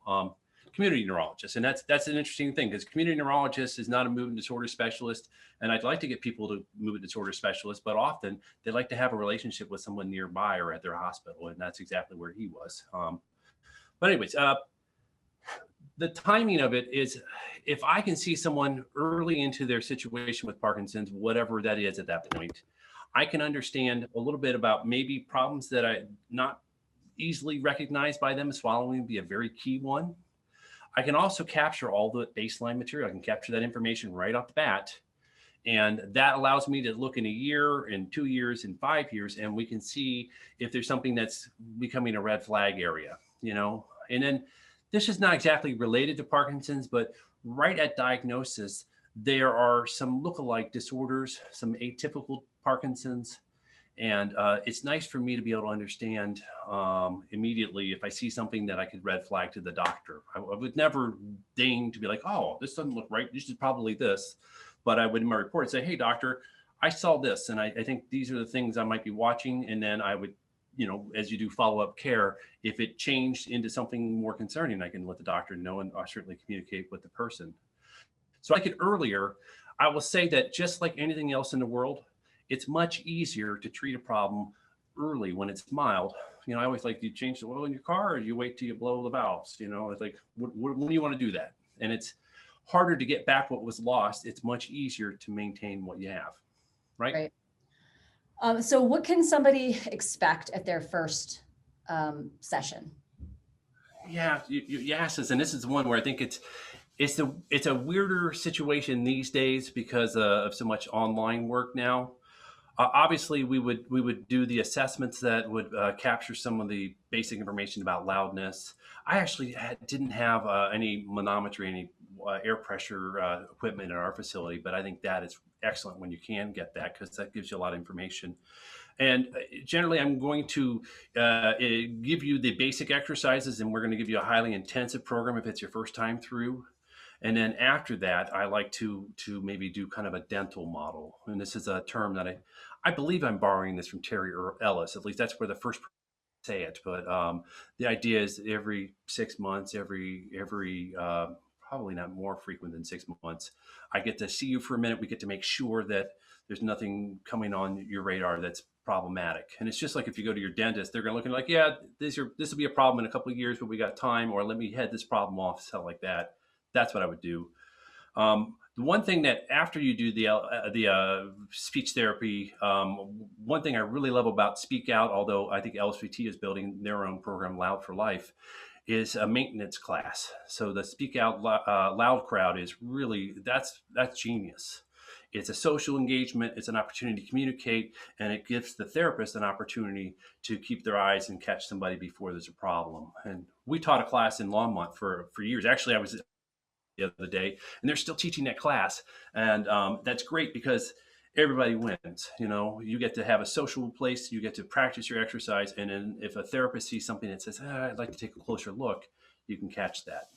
community neurologist. And that's an interesting thing because community neurologist is not a movement disorder specialist. And I'd like to get people to movement disorder specialists, but often they like to have a relationship with someone nearby or at their hospital. And that's exactly where he was. But anyways, the timing of it is if I can see someone early into their situation with Parkinson's, whatever that is at that point, I can understand a little bit about maybe problems that I not easily recognized by them. Swallowing would be a very key one. I can also capture all the baseline material. I can capture that information right off the bat. And that allows me to look in a year, in 2 years, in 5 years, and we can see if there's something that's becoming a red flag area, you know? And then this is not exactly related to Parkinson's, but right at diagnosis, there are some lookalike disorders, some atypical Parkinson's. And it's nice for me to be able to understand immediately if I see something that I could red flag to the doctor. I would never deign to be like, oh, this doesn't look right. This is probably this. But I would in my report say, hey, doctor, I saw this. And I think these are the things I might be watching. And then I would, you know, as you do follow-up care, if it changed into something more concerning, I can let the doctor know and I'll certainly communicate with the person. So like it earlier, I will say that just like anything else in the world, it's much easier to treat a problem early when it's mild. You know, I always like, do you change the oil in your car or do you wait till you blow the valves? You know, it's like, when do you want to do that? And it's harder to get back what was lost. It's much easier to maintain what you have, right? So what can somebody expect at their first session? Yeah, you asked this, and this is the one where I think it's a weirder situation these days because of so much online work now. Obviously, we would do the assessments that would capture some of the basic information about loudness. I actually didn't have any manometry, any air pressure equipment in our facility, but I think that is excellent when you can get that because that gives you a lot of information. And generally, I'm going to give you the basic exercises, and we're going to give you a highly intensive program if it's your first time through. And then after that, I like to maybe do kind of a dental model. And this is a term that I believe I'm borrowing this from Terry Ellis. At least that's where the first say it. But the idea is every 6 months, every probably not more frequent than 6 months, I get to see you for a minute. We get to make sure that there's nothing coming on your radar that's problematic. And it's just like if you go to your dentist, they're going to look at like, yeah, this will be a problem in a couple of years, but we got time, or let me head this problem off, something like that. That's what I would do. The one thing that after you do the speech therapy, one thing I really love about Speak Out, although I think LSVT is building their own program, Loud for Life, is a maintenance class. So the Speak Out Loud crowd is really, that's genius. It's a social engagement. It's an opportunity to communicate, and it gives the therapist an opportunity to keep their eyes and catch somebody before there's a problem. And we taught a class in Longmont for years. Actually, I was the other day, and they're still teaching that class. And that's great because everybody wins. You know, you get to have a social place, you get to practice your exercise, and then if a therapist sees something that says, I'd like to take a closer look, you can catch that.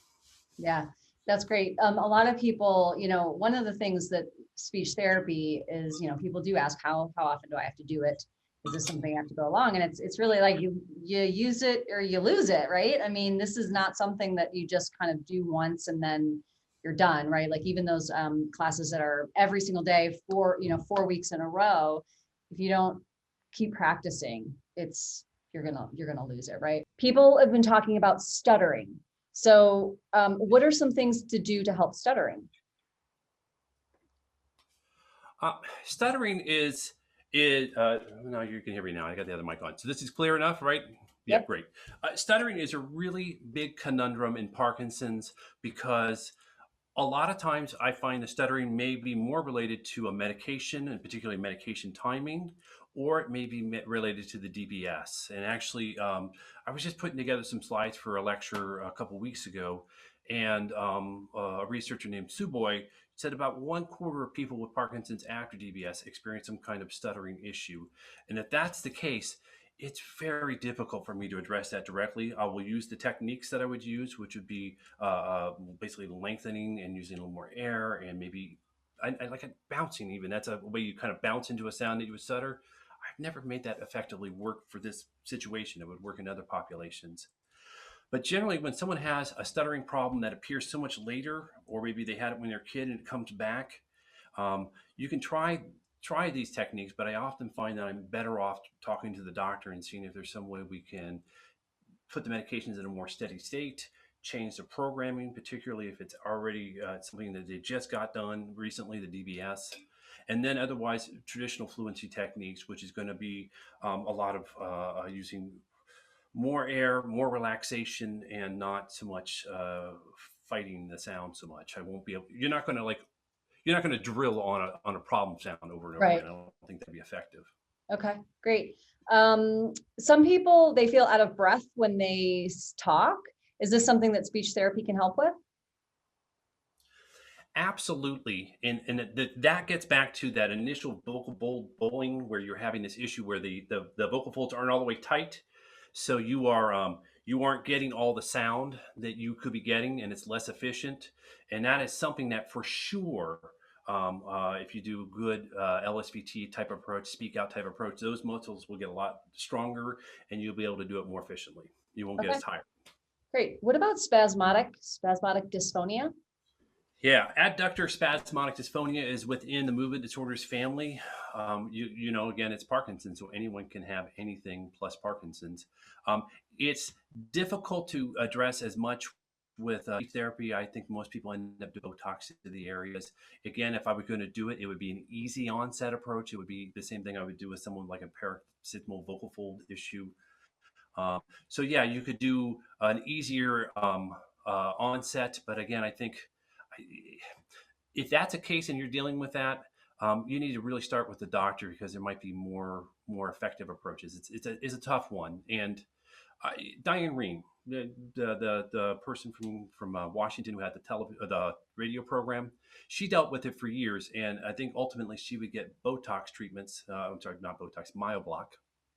Yeah, that's great. A lot of people, one of the things that speech therapy is, people do ask, how often do I have to do it? Is this something I have to go along? And it's really like you use it or you lose it, right? I mean, this is not something that you just kind of do once and then you're done, right? Like even those classes that are every single day for 4 weeks in a row, if you don't keep practicing, you're gonna lose it, right? People have been talking about stuttering. So what are some things to do to help stuttering? Stuttering no, you can hear me now. I got the other mic on. So this is clear enough, right? Yeah, Yep. great. Stuttering is a really big conundrum in Parkinson's because a lot of times I find the stuttering may be more related to a medication and particularly medication timing, or it may be related to the DBS. And actually, I was just putting together some slides for a lecture a couple weeks ago, and a researcher named Suboy said about 1/4 of people with Parkinson's after DBS experience some kind of stuttering issue. And if that's the case, it's very difficult for me to address that directly. I will use the techniques that I would use, which would be basically lengthening and using a little more air, and maybe I like it bouncing even. That's a way you kind of bounce into a sound that you would stutter. I've never made that effectively work for this situation. It would work in other populations. But generally, when someone has a stuttering problem that appears so much later, or maybe they had it when they're a kid and it comes back, you can try these techniques. But I often find that I'm better off talking to the doctor and seeing if there's some way we can put the medications in a more steady state, change the programming, particularly if it's already something that they just got done recently, the DBS. And then otherwise, traditional fluency techniques, which is going to be a lot of using more air, more relaxation, and not so much fighting the sound so much. I won't be able. You're not going to drill on a problem sound over and over Right. again. I don't think that'd be effective. Okay, great. Some people, they feel out of breath when they talk. Is this something that speech therapy can help with? Absolutely, and that gets back to that initial vocal bowling where you're having this issue where the vocal folds aren't all the way tight, so you aren't getting all the sound that you could be getting, and it's less efficient. And that is something that for sure, if you do good LSVT type approach, speak out type approach, those muscles will get a lot stronger, and you'll be able to do it more efficiently. You won't get Okay, as tired. great. What about spasmodic dysphonia? Yeah, adductor spasmodic dysphonia is within the movement disorders family. Again, it's Parkinson's, so anyone can have anything plus Parkinson's. It's difficult to address as much with therapy. I think most people end up doing Botox to the areas. Again, if I were going to do it, it would be an easy onset approach. It would be the same thing I would do with someone like a paroxysmal vocal fold issue. So yeah, you could do an easier onset, but again, I think if that's a case and you're dealing with that, you need to really start with the doctor because there might be more effective approaches. It's a tough one. And Diane Rehm, the person from Washington who had the radio program, she dealt with it for years, and I think ultimately she would get Botox treatments. I'm sorry, not Botox, Myoblock,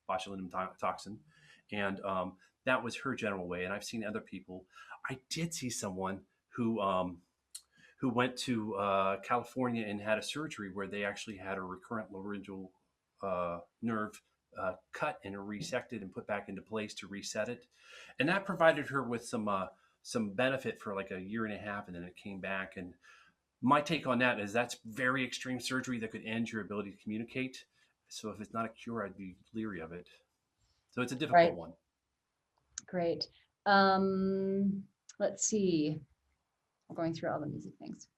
botulinum toxin, and that was her general way. And I've seen other people. I did see someone who went to California and had a surgery where they actually had a recurrent laryngeal nerve cut and resected and put back into place to reset it, and that provided her with some benefit for like a year and a half, and then it came back. And my take on that is that's very extreme surgery that could end your ability to communicate. So if it's not a cure, I'd be leery of it. So it's a difficult Right, one. great. Let's see. I'm going through all the music things.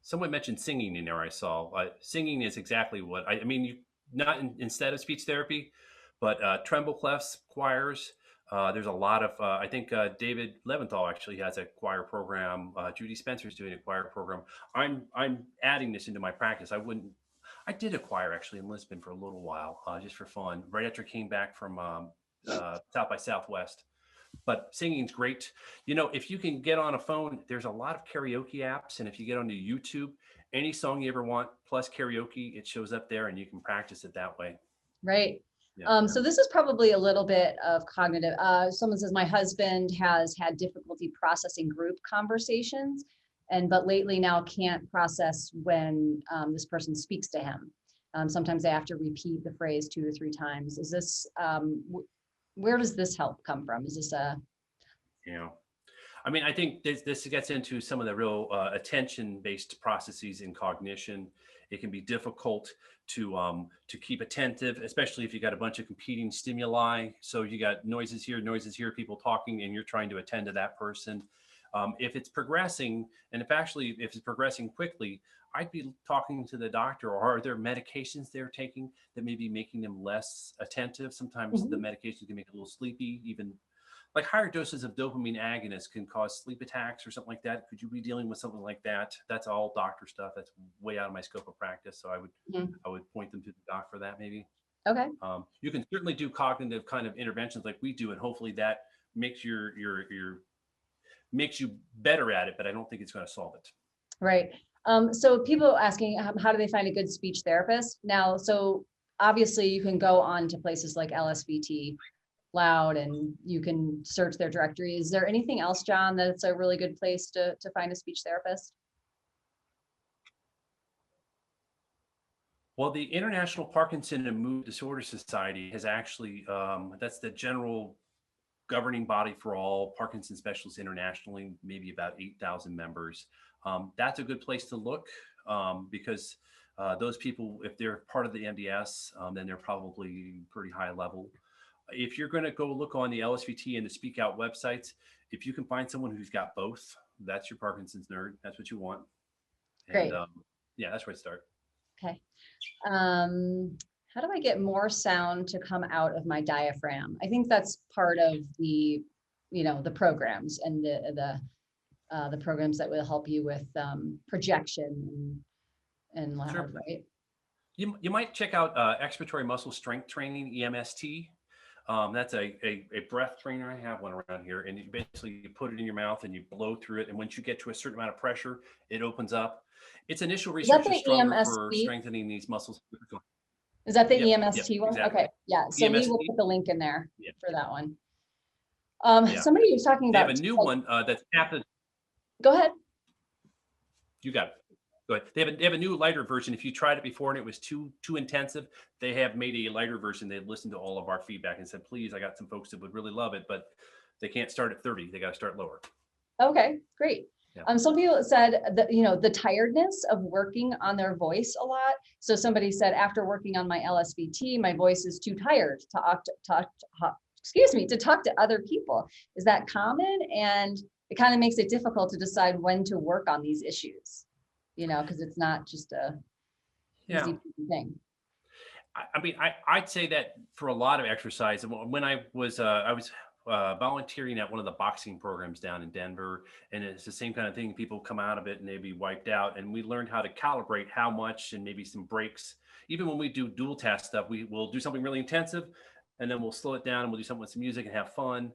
Someone mentioned singing in there. I saw singing is exactly what I mean. You not instead of speech therapy, but treble clefs, choirs. There's a lot of. I think David Leventhal actually has a choir program. Judy Spencer's doing a choir program. I'm adding this into my practice. I did a choir actually in Lisbon for a little while, just for fun. Right after I came back from South by Southwest. But singing's great. If you can get on a phone, there's a lot of karaoke apps, and if you get onto YouTube any song you ever want, plus karaoke, it shows up there and you can practice it that way. Right. Yeah. So this is probably a little bit of cognitive. Someone says, my husband has had difficulty processing group conversations, but lately now can't process when this person speaks to him. Sometimes they have to repeat the phrase 2 or 3 times. Is this, where does this help come from? Is this a... Yeah. I mean, I think this gets into some of the real attention-based processes in cognition. It can be difficult to keep attentive, especially if you got a bunch of competing stimuli. So you got noises here, people talking, and you're trying to attend to that person. If it's progressing, and if it's progressing quickly, I'd be talking to the doctor, or are there medications they're taking that may be making them less attentive? Sometimes the medications can make it a little sleepy, even like higher doses of dopamine agonists can cause sleep attacks or something like that. Could you be dealing with something like that? That's all doctor stuff. That's way out of my scope of practice. So I would point them to the doc for that maybe. Okay. You can certainly do cognitive kind of interventions like we do, and hopefully that makes makes you better at it, but I don't think it's going to solve it. Right. So people asking, how do they find a good speech therapist? Now, so obviously you can go on to places like LSVT Loud and you can search their directory. Is there anything else, John, that's a really good place to find a speech therapist? Well, the International Parkinson and Mood Disorder Society has actually, that's the general governing body for all Parkinson specialists internationally, maybe about 8,000 members. That's a good place to look because those people, if they're part of the MDS, then they're probably pretty high level. If you're going to go look on the LSVT and the Speak Out websites, if you can find someone who's got both, that's your Parkinson's nerd. That's what you want. Great. And yeah, that's where I start. Okay. How do I get more sound to come out of my diaphragm? I think that's part of the, the programs and the programs that will help you with projection and loud, Sure. right? You might check out expiratory muscle strength training, EMST. That's a breath trainer. I have one around here, and you put it in your mouth and you blow through it. And once you get to a certain amount of pressure, it opens up. Its initial research is stronger for strengthening these muscles. Is that the EMST one? Exactly. Okay, yeah. So EMST. we will put the link in there for that one. Somebody was talking they about. They have a new one that's happened. Go ahead. You got it. Go ahead. They have a new lighter version. If you tried it before and it was too intensive, they have made a lighter version. They listened to all of our feedback and said, please, I got some folks that would really love it, but they can't start at 30. They got to start lower. Okay, great. Yeah. Some people said that, the tiredness of working on their voice a lot. So somebody said, after working on my LSVT, my voice is too tired to talk to other people. Is that common? And it kind of makes it difficult to decide when to work on these issues, because it's not just a easy thing. I mean, I'd say that for a lot of exercise, when I was volunteering at one of the boxing programs down in Denver, and it's the same kind of thing. People come out of it and they'd be wiped out, and we learned how to calibrate how much and maybe some breaks. Even when we do dual task stuff, we will do something really intensive, and then we'll slow it down and we'll do something with some music and have fun.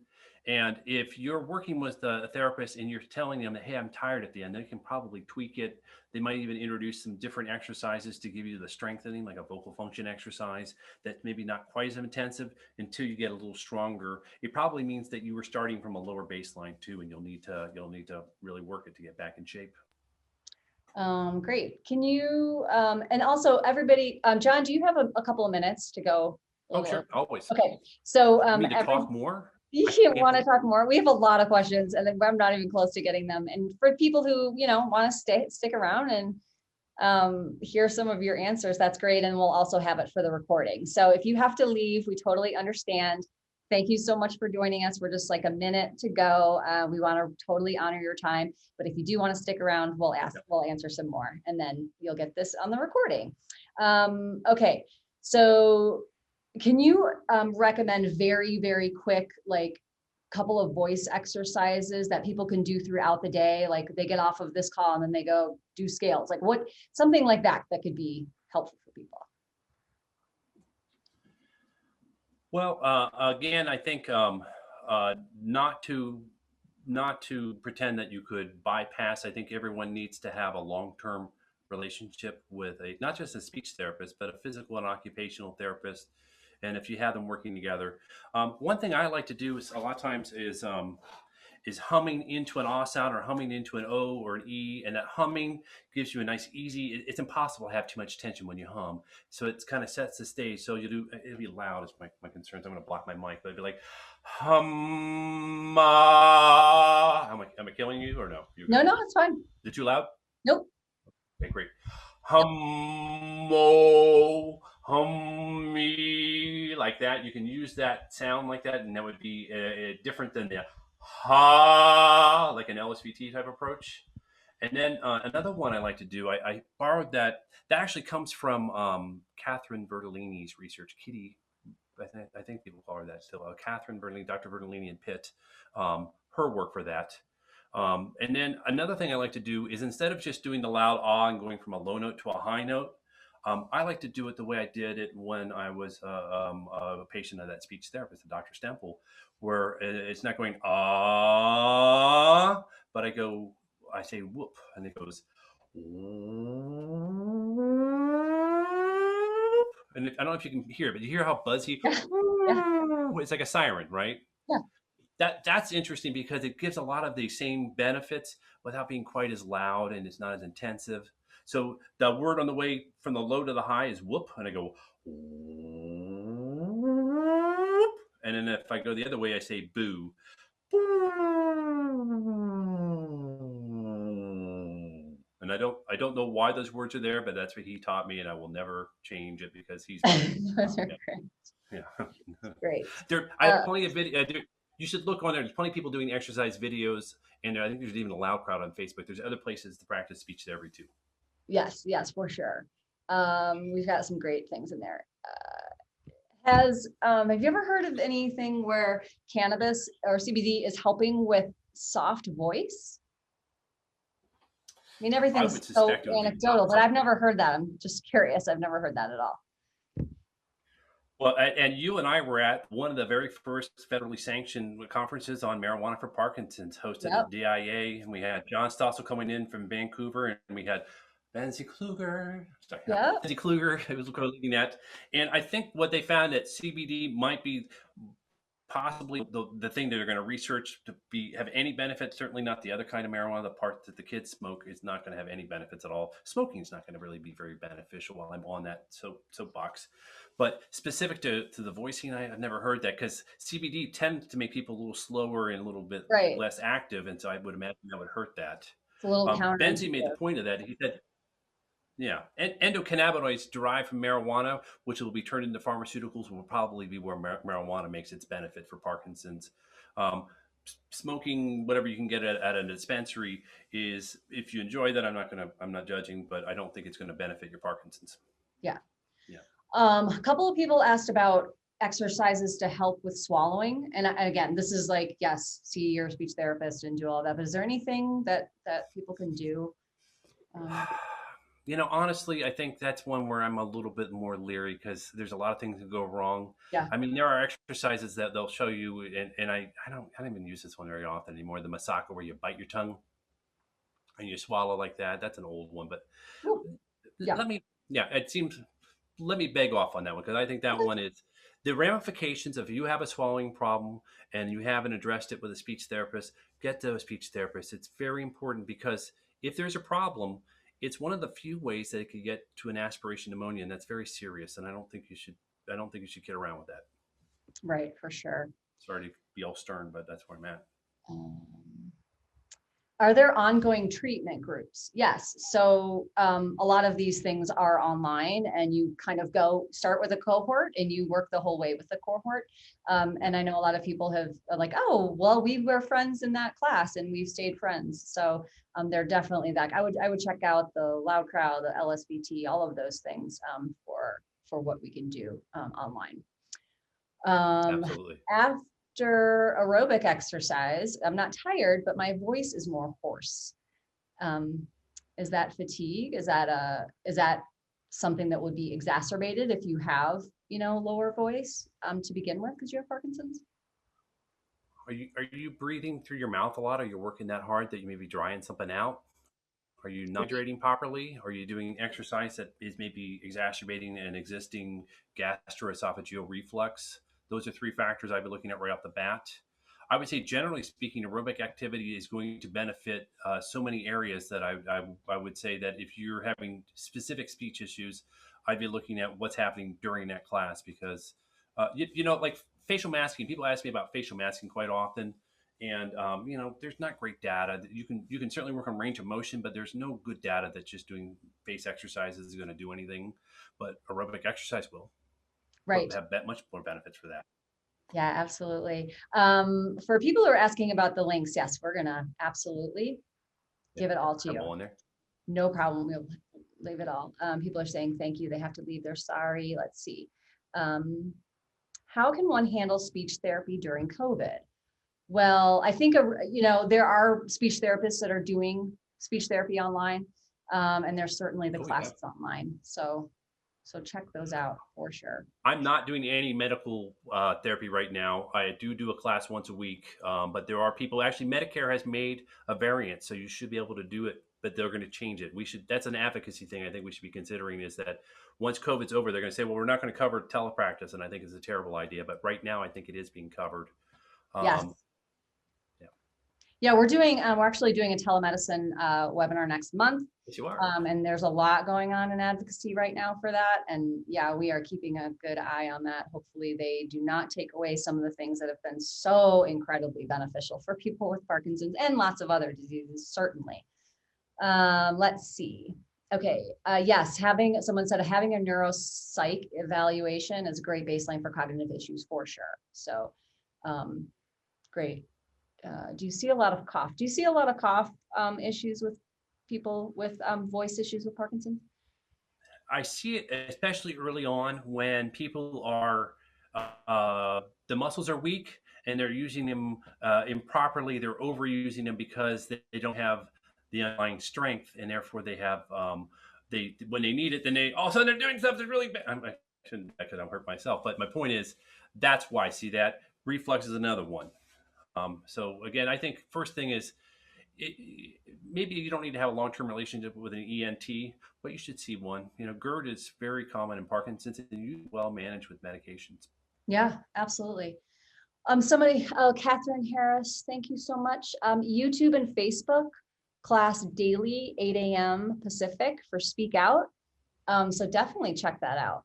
And if you're working with a therapist and you're telling them that, hey, I'm tired at the end, they can probably tweak it. They might even introduce some different exercises to give you the strengthening, like a vocal function exercise that maybe not quite as intensive until you get a little stronger. It probably means that you were starting from a lower baseline too, and you'll need to really work it to get back in shape. Great. Can you, and also everybody, John, do you have a couple of minutes to go? Oh, sure. Always. Okay. So, you need to talk more? You want to talk more? We have a lot of questions, and I'm not even close to getting them. And for people who want to stick around and hear some of your answers, that's great. And we'll also have it for the recording. So if you have to leave, we totally understand. Thank you so much for joining us. We're just like a minute to go. We want to totally honor your time, but if you do want to stick around, we'll answer some more, and then you'll get this on the recording. Okay, so. Can you recommend very, very quick, like couple of voice exercises that people can do throughout the day? Like they get off of this call and then they go do scales, like something like that could be helpful for people. Well, again, I think not to pretend that you could bypass. I think everyone needs to have a long-term relationship with not just a speech therapist, but a physical and occupational therapist. And if you have them working together, one thing I like to do is a lot of times is humming into an ah sound or humming into an o or an e, and that humming gives you a nice easy. It's impossible to have too much tension when you hum, so it kind of sets the stage. So you do, it'll be loud is my concerns. I'm going to block my mic, but it'd be like hum. Am I killing you or no? You're No, good. no, it's fine. Is it too loud? Nope. Okay, great. Hummo, hummy, like that. You can use that sound like that, and that would be different than the ha, like an LSVT type approach. And then another one I like to do, I borrowed that. That actually comes from Catherine Bertolini's research. Kitty, I think people call her that still. Catherine Bertolini, Dr. Bertolini and Pitt, her work for that. And then another thing I like to do is instead of just doing the loud ah and going from a low note to a high note, I like to do it the way I did it when I was a patient of that speech therapist, Dr. Stemple, where it's not going ah, but I say whoop, and it goes whoop. And I don't know if you can hear it, but you hear how buzzy? Yeah. Yeah. It's like a siren, right? Yeah. That's interesting because it gives a lot of the same benefits without being quite as loud, and it's not as intensive. So the word on the way from the low to the high is whoop, and I go whoop. And then if I go the other way, I say boo. And I don't know why those words are there, but that's what he taught me, and I will never change it because he's Those are great. yeah. Great. I have plenty of video. You should look on there. There's plenty of people doing exercise videos, and I think there's even a loud crowd on Facebook. There's other places to practice speech therapy too. Yes, yes, for sure. We've got some great things in there. Have you ever heard of anything where cannabis or CBD is helping with soft voice? I mean, everything's so anecdotal, but I've never heard that. I'm just curious. I've never heard that at all. Well, and you and I were at one of the very first federally sanctioned conferences on marijuana for Parkinson's, hosted at DIA, and we had John Stossel coming in from Vancouver, and we had Benzie Kluger. Benzie Kluger, who was leading that. And I think what they found that CBD might be possibly the thing that they're going to research to have any benefit. Certainly not the other kind of marijuana. The part that the kids smoke is not going to have any benefits at all. Smoking is not going to really be very beneficial while I'm on that soapbox. But specific to the voicing, I've never heard that because CBD tends to make people a little slower and a little bit less active. And so I would imagine that would hurt that. It's a little Benzie made the point of that. He said, yeah, and endocannabinoids derived from marijuana, which will be turned into pharmaceuticals, will probably be where marijuana makes its benefit for Parkinson's. Smoking whatever you can get at a dispensary is, if you enjoy that, I'm not judging, but I don't think it's going to benefit your Parkinson's. Yeah. Yeah. A couple of people asked about exercises to help with swallowing, and again, this is like, yes, see your speech therapist and do all that, but is there anything that people can do? You know, honestly, I think that's one where I'm a little bit more leery because there's a lot of things that go wrong. Yeah. I mean, there are exercises that they'll show you, and I don't even use this one very often anymore. The Masaka, where you bite your tongue and you swallow like that. That's an old one, but let me beg off on that one because I think that one is the ramifications of you have a swallowing problem and you haven't addressed it with a speech therapist. Get to a speech therapist. It's very important because if there's a problem, it's one of the few ways that it could get to an aspiration pneumonia, and that's very serious. And I don't think you should kid around with that. Right, for sure. Sorry to be all stern, but that's where I'm at. Are there ongoing treatment groups? Yes. So a lot of these things are online, and you kind of start with a cohort and you work the whole way with the cohort. And I know a lot of people have like, oh, well, we were friends in that class and we've stayed friends. So they're definitely that. I would check out the Loud Crowd, the LSVT, all of those things for what we can do online. Absolutely. After aerobic exercise, I'm not tired, but my voice is more hoarse. Is that fatigue? Is that something that would be exacerbated if you have, lower voice to begin with because you have Parkinson's? Are you breathing through your mouth a lot? Are you working that hard that you may be drying something out? Are you not hydrating properly? Are you doing exercise that is maybe exacerbating an existing gastroesophageal reflux? Those are three factors I've been looking at right off the bat. I would say, generally speaking, aerobic activity is going to benefit so many areas that I would say that if you're having specific speech issues, I'd be looking at what's happening during that class because, like facial masking, people ask me about facial masking quite often. And there's not great data. You can certainly work on range of motion, but there's no good data that just doing face exercises is going to do anything. But aerobic exercise will Right. have much more benefits for that. Yeah, absolutely. For people who are asking about the links, yes, we're gonna absolutely give it all to you. All in there. No problem. We'll leave it all. People are saying thank you. They have to leave. They're sorry. Let's see. How can one handle speech therapy during COVID? Well, I think, there are speech therapists that are doing speech therapy online, and there's certainly the classes online. So check those out for sure. I'm not doing any medical therapy right now. I do a class once a week, but there are people. Actually, Medicare has made a variant, so you should be able to do it. But they're going to change it. That's an advocacy thing. I think we should be considering is that once COVID's over, they're going to say, well, we're not going to cover telepractice, and I think it's a terrible idea. But right now, I think it is being covered. Yes. Yeah, we're actually doing a telemedicine webinar next month. Yes, you are. And there's a lot going on in advocacy right now for that. And yeah, we are keeping a good eye on that. Hopefully they do not take away some of the things that have been so incredibly beneficial for people with Parkinson's and lots of other diseases, certainly. Let's see. Okay, yes, someone said having a neuropsych evaluation is a great baseline for cognitive issues for sure. So great. Do you see a lot of cough? Do you see a lot of cough issues with people with voice issues with Parkinson's? I see it especially early on when people are, the muscles are weak and they're using them improperly. They're overusing them because they don't have the underlying strength, and therefore they have, when they need it, then they all of a sudden they're doing stuff that's really bad. I shouldn't, because I'll hurt myself. But my point is, that's why I see that. Reflux is another one. So again, I think first thing is maybe you don't need to have a long-term relationship with an ENT, but you should see one. GERD is very common in Parkinson's and you well managed with medications. Yeah, absolutely. Catherine Harris, thank you so much. YouTube and Facebook class daily, 8 a.m. Pacific for Speak Out. So definitely check that out.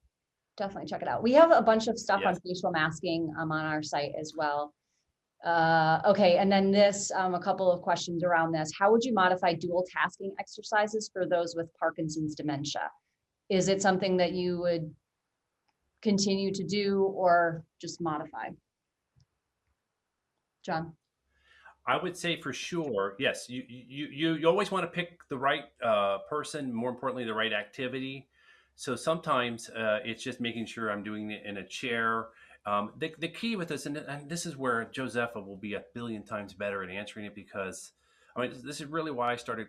Definitely check it out. We have a bunch of stuff on facial masking on our site as well. Okay, and then this, a couple of questions around this. How would you modify dual tasking exercises for those with Parkinson's dementia? Is it something that you would continue to do or just modify? John? I would say for sure, yes. You always want to pick the right person, more importantly, the right activity. So sometimes it's just making sure I'm doing it in a chair. The key with this, and this is where Josepha will be a billion times better at answering it, because this is really why I started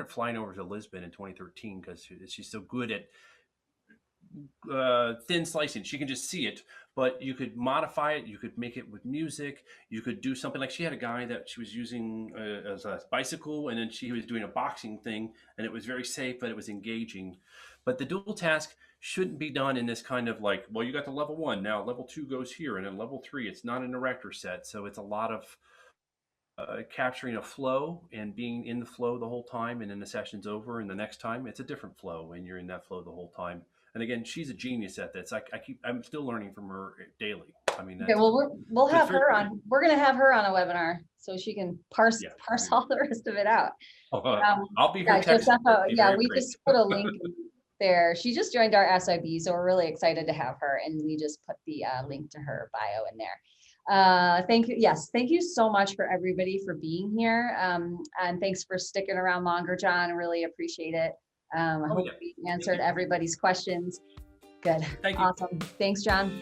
flying over to Lisbon in 2013, because she's so good at thin slicing. She can just see it, but you could modify it. You could make it with music. You could do something like she had a guy that she was using as a bicycle, and then she was doing a boxing thing, and it was very safe, but it was engaging. But the dual task shouldn't be done in this kind of like, well, you got the level 1, now level 2 goes here, and then level 3, it's not an erector set. So it's a lot of capturing a flow and being in the flow the whole time, and then the session's over, and the next time it's a different flow, and you're in that flow the whole time. And again, she's a genius at this. I'm still learning from her daily. Okay, well, we'll have her on. We're going to have her on a webinar so she can parse all the rest of it out. I'll be here. Yeah, we just put a link there. She just joined our SIB, so we're really excited to have her, and we just put the link to her bio in there. Thank you. Yes, thank you so much for everybody for being here, and thanks for sticking around longer, John. Really appreciate it. I hope we answered everybody's questions. Good. Thank you. Awesome. Thanks, John.